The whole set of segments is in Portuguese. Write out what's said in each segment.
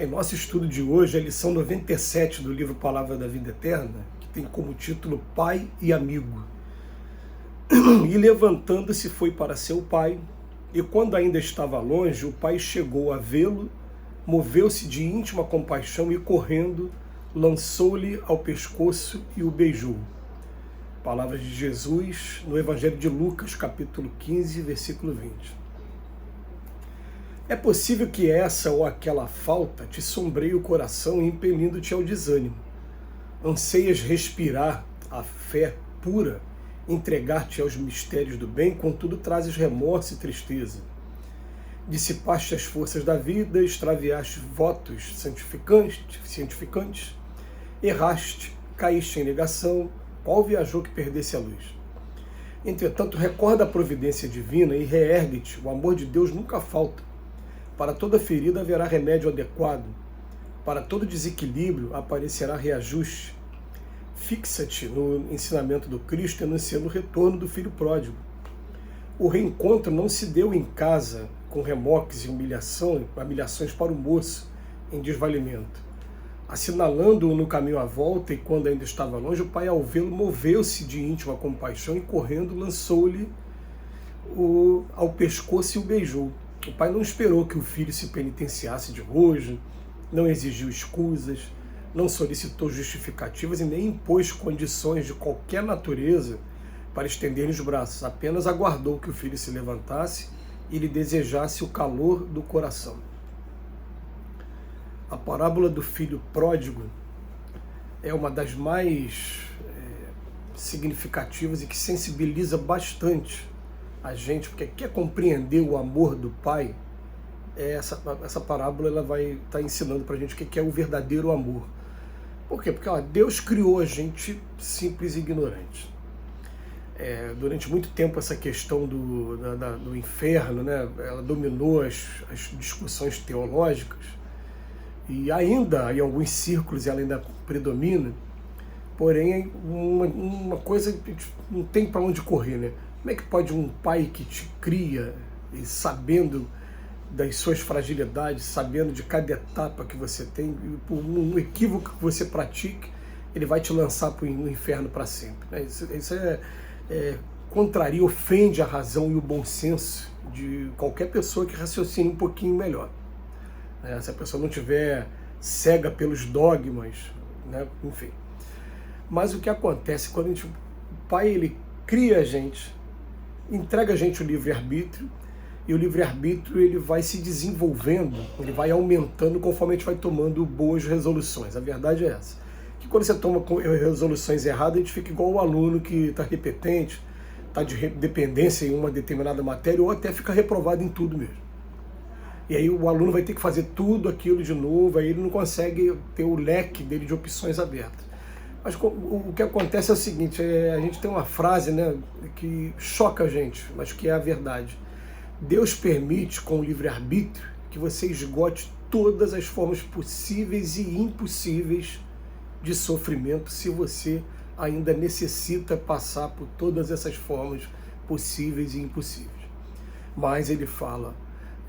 Em nosso estudo de hoje, a lição 97 do livro Palavra da Vida Eterna, que tem como título Pai e Amigo. E levantando-se foi para seu pai, e quando ainda estava longe, o pai chegou a vê-lo, moveu-se de íntima compaixão e correndo, lançou-lhe ao pescoço e o beijou. Palavras de Jesus no Evangelho de Lucas, capítulo 15, versículo 20. É possível que essa ou aquela falta te sombreie o coração, impelindo-te ao desânimo. Anseias respirar a fé pura, entregar-te aos mistérios do bem, contudo trazes remorso e tristeza. Dissipaste as forças da vida, extraviaste votos santificantes, erraste, caíste em negação, qual viajou que perdesse a luz? Entretanto, recorda a providência divina e reergue-te, o amor de Deus nunca falta. Para toda ferida haverá remédio adequado, para todo desequilíbrio aparecerá reajuste. Fixa-te no ensinamento do Cristo, anunciando o retorno do Filho pródigo. O reencontro não se deu em casa, com remoques e humilhações para o moço em desvalimento. Assinalando-o no caminho à volta, e quando ainda estava longe, o pai, ao vê-lo, moveu-se de íntima compaixão e, correndo, lançou-lhe ao pescoço e o beijou. O pai não esperou que o filho se penitenciasse de rojo, não exigiu escusas, não solicitou justificativas e nem impôs condições de qualquer natureza para estender-lhe os braços. Apenas aguardou que o filho se levantasse e lhe desejasse o calor do coração. A parábola do filho pródigo é uma das mais significativas e que sensibiliza bastante a gente, porque quer compreender o amor do Pai. Essa parábola ela vai estar ensinando para a gente o que é o verdadeiro amor. Por quê? Porque Deus criou a gente simples e ignorante. Durante muito tempo essa questão do inferno, né, ela dominou as discussões teológicas, e ainda em alguns círculos ela ainda predomina, porém uma coisa que não tem para onde correr, né? Como é que pode um pai que te cria, e sabendo das suas fragilidades, sabendo de cada etapa que você tem, e por um equívoco que você pratique, ele vai te lançar para o inferno para sempre, né? Isso contraria, ofende a razão e o bom senso de qualquer pessoa que raciocine um pouquinho melhor, né? Se a pessoa não tiver cega pelos dogmas, né? Enfim. Mas o que acontece quando o pai ele cria a gente, entrega a gente o livre-arbítrio, e o livre-arbítrio ele vai se desenvolvendo, ele vai aumentando conforme a gente vai tomando boas resoluções. A verdade é essa, que quando você toma resoluções erradas, a gente fica igual o aluno que está repetente, está de dependência em uma determinada matéria, ou até fica reprovado em tudo mesmo. E aí o aluno vai ter que fazer tudo aquilo de novo, aí ele não consegue ter o leque dele de opções abertas. Mas o que acontece é o seguinte, a gente tem uma frase, né, que choca a gente, mas que é a verdade. Deus permite, com o livre-arbítrio, que você esgote todas as formas possíveis e impossíveis de sofrimento, se você ainda necessita passar por todas essas formas possíveis e impossíveis. Mas ele fala,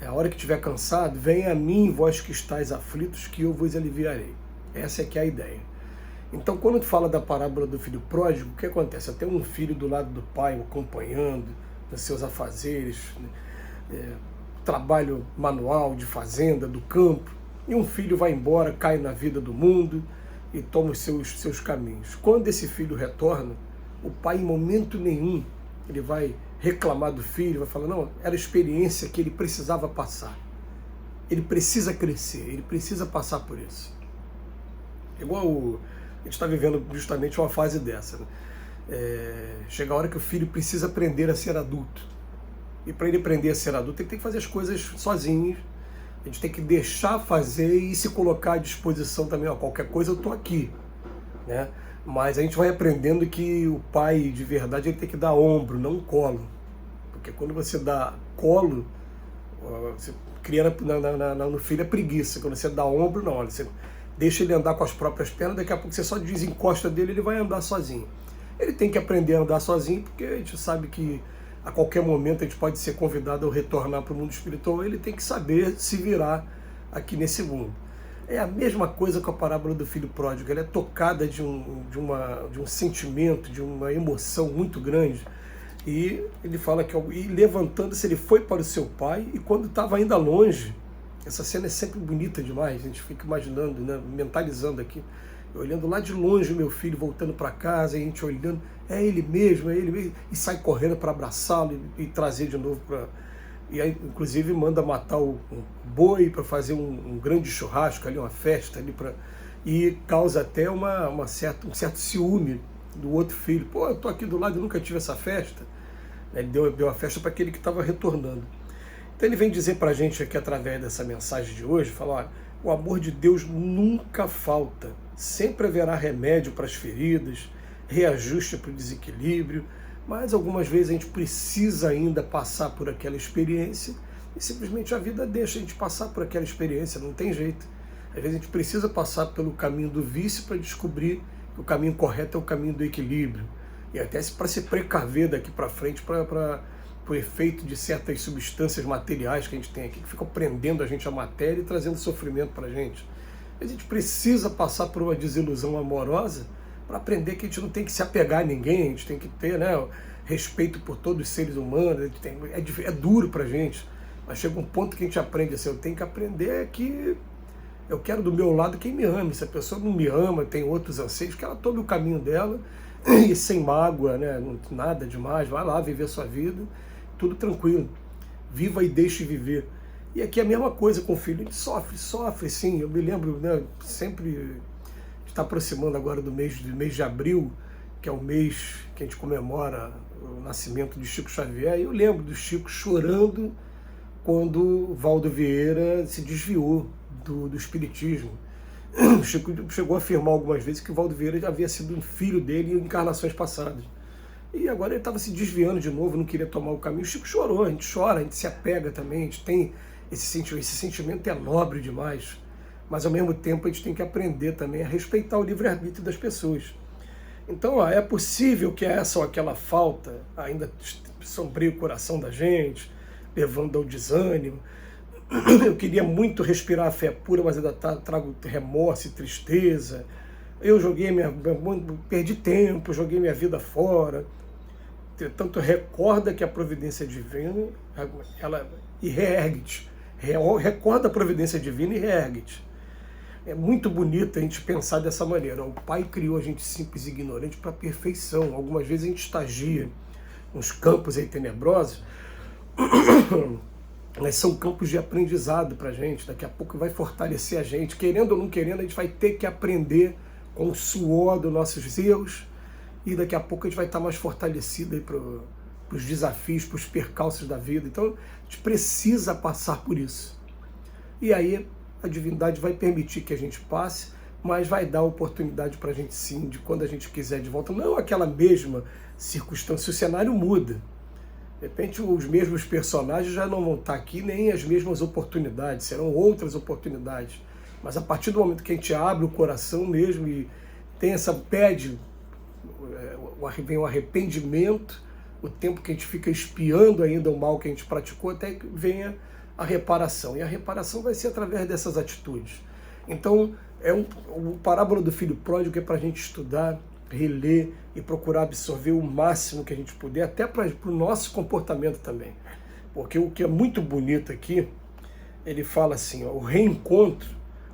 a hora que estiver cansado, venha a mim, vós que estáis aflitos, que eu vos aliviarei. Essa é que é a ideia. Então, quando tu fala da parábola do filho pródigo, o que acontece? Até um filho do lado do pai, o acompanhando nos seus afazeres, né? Trabalho manual, de fazenda, do campo, e um filho vai embora, cai na vida do mundo e toma os seus caminhos. Quando esse filho retorna, o pai, em momento nenhum, ele vai reclamar do filho, vai falar, não, era a experiência que ele precisava passar. Ele precisa crescer, ele precisa passar por isso. Igual a gente está vivendo justamente uma fase dessa, né? Chega a hora que o filho precisa aprender a ser adulto. E para ele aprender a ser adulto, ele tem que fazer as coisas sozinho. A gente tem que deixar fazer e se colocar à disposição também. Qualquer coisa eu estou aqui, né? Mas a gente vai aprendendo que o pai de verdade ele tem que dar ombro, não colo. Porque quando você dá colo, você cria no filho a preguiça. Quando você dá ombro, não. Você deixa ele andar com as próprias pernas, daqui a pouco você só desencosta dele, ele vai andar sozinho. Ele tem que aprender a andar sozinho, porque a gente sabe que a qualquer momento a gente pode ser convidado a retornar para o mundo espiritual, ele tem que saber se virar aqui nesse mundo. É a mesma coisa com a parábola do filho pródigo, ela é tocada de um sentimento, de uma emoção muito grande. E ele fala que, e levantando-se, ele foi para o seu pai, e quando estava ainda longe, essa cena é sempre bonita demais, a gente fica imaginando, né, mentalizando aqui, olhando lá de longe o meu filho voltando para casa, e a gente olhando, é ele mesmo, e sai correndo para abraçá-lo e trazer de novo para... E aí, inclusive, manda matar o boi para fazer um grande churrasco ali, uma festa ali, e causa até um certo ciúme do outro filho. Pô, eu tô aqui do lado e nunca tive essa festa. Ele deu a festa para aquele que estava retornando. Então ele vem dizer para a gente aqui, através dessa mensagem de hoje, falar, olha, o amor de Deus nunca falta. Sempre haverá remédio para as feridas, reajuste para o desequilíbrio, mas algumas vezes a gente precisa ainda passar por aquela experiência e simplesmente a vida deixa a gente passar por aquela experiência, não tem jeito. Às vezes a gente precisa passar pelo caminho do vício para descobrir que o caminho correto é o caminho do equilíbrio. E até para se precaver daqui para frente para o efeito de certas substâncias materiais que a gente tem aqui, que ficam prendendo a gente à matéria e trazendo sofrimento para a gente. A gente precisa passar por uma desilusão amorosa para aprender que a gente não tem que se apegar a ninguém, a gente tem que ter, né, respeito por todos os seres humanos, é duro para a gente, mas chega um ponto que a gente aprende assim, eu tenho que aprender que eu quero do meu lado quem me ama, se a pessoa não me ama, tem outros anseios, que ela tome o caminho dela, e sem mágoa, né, nada demais, vai lá viver a sua vida, tudo tranquilo, viva e deixe viver. E aqui é a mesma coisa com o filho, a gente sofre sim, eu me lembro, né, sempre... Está aproximando agora do mês de abril, que é o mês que a gente comemora o nascimento de Chico Xavier, e eu lembro do Chico chorando quando Valdo Vieira se desviou do espiritismo. O Chico chegou a afirmar algumas vezes que o Valdo Vieira já havia sido um filho dele em encarnações passadas. E agora ele estava se desviando de novo, não queria tomar o caminho. O Chico chorou, a gente chora, a gente se apega também, a gente tem esse sentimento é nobre demais. Mas ao mesmo tempo a gente tem que aprender também a respeitar o livre-arbítrio das pessoas. Então, é possível que essa ou aquela falta ainda sombreie o coração da gente, levando ao desânimo. Eu queria muito respirar a fé pura, mas ainda trago remorso e tristeza. Eu perdi tempo, joguei minha vida fora. Portanto, recorda que a providência divina, e reergue-te. Recorda a providência divina e reergue-te. É muito bonito a gente pensar dessa maneira. O Pai criou a gente simples e ignorante para a perfeição. Algumas vezes a gente estagia uns campos aí tenebrosos, mas são campos de aprendizado para a gente. Daqui a pouco vai fortalecer a gente. Querendo ou não querendo, a gente vai ter que aprender com o suor dos nossos erros, e daqui a pouco a gente vai estar mais fortalecido para os desafios, para os percalços da vida. Então a gente precisa passar por isso. E aí a divindade vai permitir que a gente passe, mas vai dar oportunidade para a gente sim, de quando a gente quiser de volta. Não aquela mesma circunstância, o cenário muda. De repente os mesmos personagens já não vão estar aqui, nem as mesmas oportunidades, serão outras oportunidades. Mas a partir do momento que a gente abre o coração mesmo e tem vem o arrependimento, o tempo que a gente fica espiando ainda o mal que a gente praticou, até que venha a reparação. E a reparação vai ser através dessas atitudes. Então, o parábola do filho pródigo é para a gente estudar, reler e procurar absorver o máximo que a gente puder, até para o nosso comportamento também. Porque o que é muito bonito aqui, ele fala assim, ó, o reencontro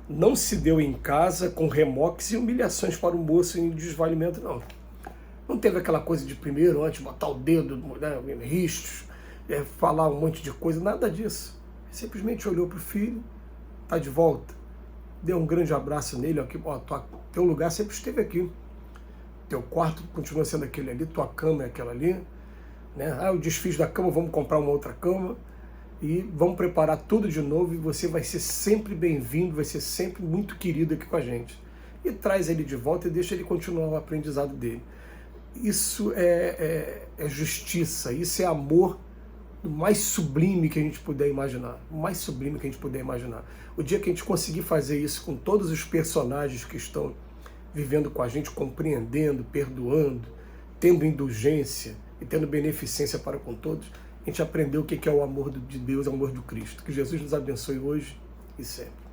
não se deu em casa com remoques e humilhações para o moço em desvalimento, não. Não teve aquela coisa de primeiro, antes, botar o dedo, né, ristos, falar um monte de coisa, nada disso. Simplesmente olhou para o filho, está de volta, deu um grande abraço nele, ó, teu lugar sempre esteve aqui, teu quarto continua sendo aquele ali, tua cama é aquela ali, né? Eu desfiz da cama, vamos comprar uma outra cama e vamos preparar tudo de novo e você vai ser sempre bem-vindo, vai ser sempre muito querido aqui com a gente. E traz ele de volta e deixa ele continuar o aprendizado dele. Isso é justiça, isso é amor do mais sublime que a gente puder imaginar, o mais sublime que a gente puder imaginar. O dia que a gente conseguir fazer isso com todos os personagens que estão vivendo com a gente, compreendendo, perdoando, tendo indulgência e tendo beneficência para com todos, a gente aprendeu o que é o amor de Deus, o amor do Cristo. Que Jesus nos abençoe hoje e sempre.